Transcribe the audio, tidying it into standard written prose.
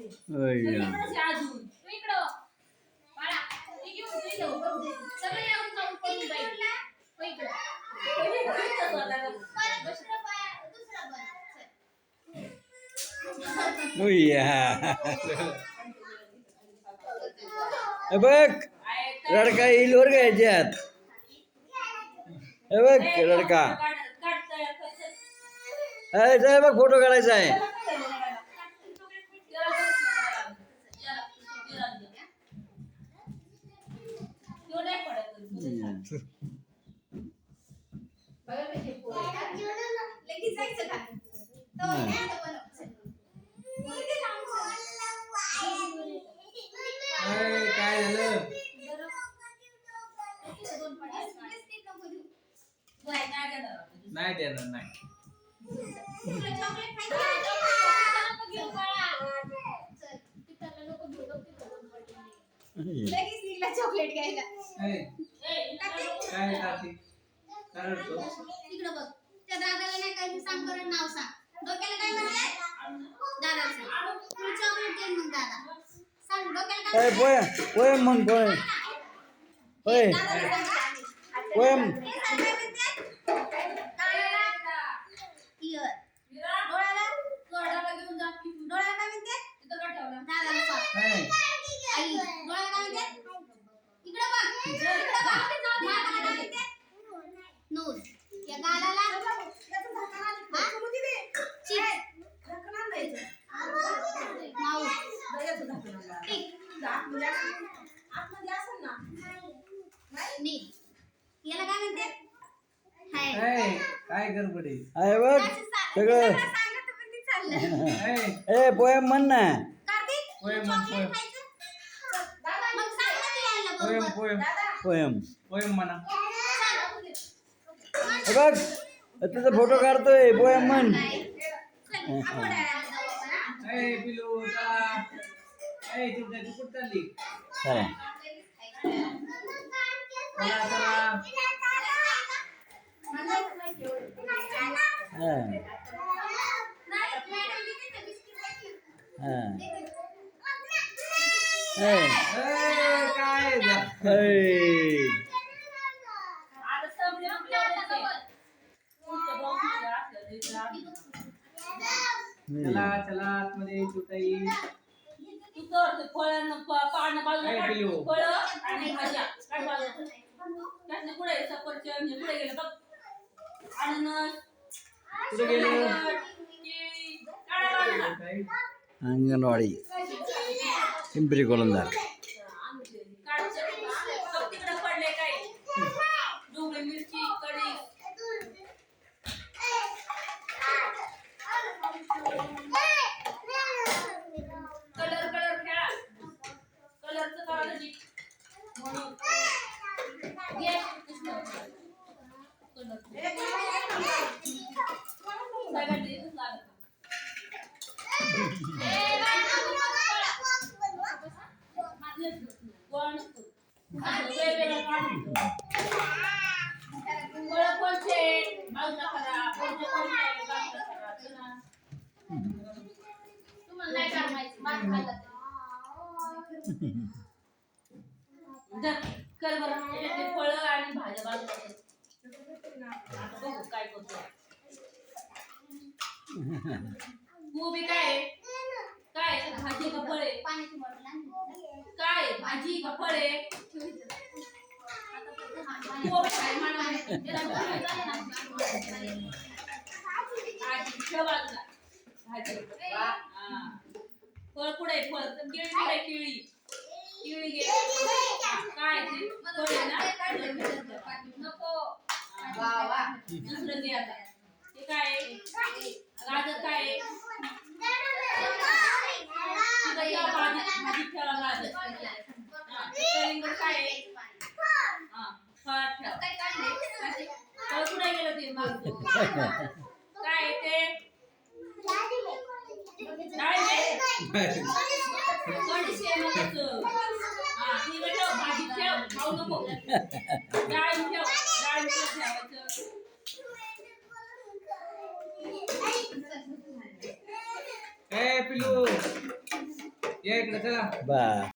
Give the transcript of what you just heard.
अय्या. उय्या. हे बघ रडका येईल वर का याच्यात. हे बघ रडका. जाय बघ फोटो काढायचा आहे. काय झालं नाही देणार नाही. चॉकलेट घ्यायला काय टाकी काय रडतो? इकडे बघ त्या दादाला नाही काही सांग बरं नाव सांग. डोक्याला काय म्हणले दादा सांग चॉकलेट दे मग दादा सांग डोक्याला काय पोयम पोयम म्हण पोयम. होय पोयम. काय गडबड आहे बघ सगळं. ए पोयम म्हण ना. पोयम म्हण poem. Poem poem poem poem म्हणा. बघ तुझा फोटो काढतोय. पोयम म्हण. पिलू तू कुठं चालली? चला चला आतमध्ये चुटाई. अंगणवाडी पिंपरी कोलंदार. कर बरं फळं आणि भाज्या बाजूला काय करतो. गोबी काय काय भाजी का फळे? काय भाजी का फळे? फळ कुठे फळ केळी कुठे केळी केळी घे. काय ते फळे ना नको. दुसरं घे आता. ते काय गाजर काय भाजी ठेवा गाजर. कलिंगड काय फळात ठेवा. फळ कुठे गेलं ते मागतो काय ते भाजी ठेव खाऊ नको. डाळ ठेव डाळ ठेवायचं. पिलू या इकडे चला बा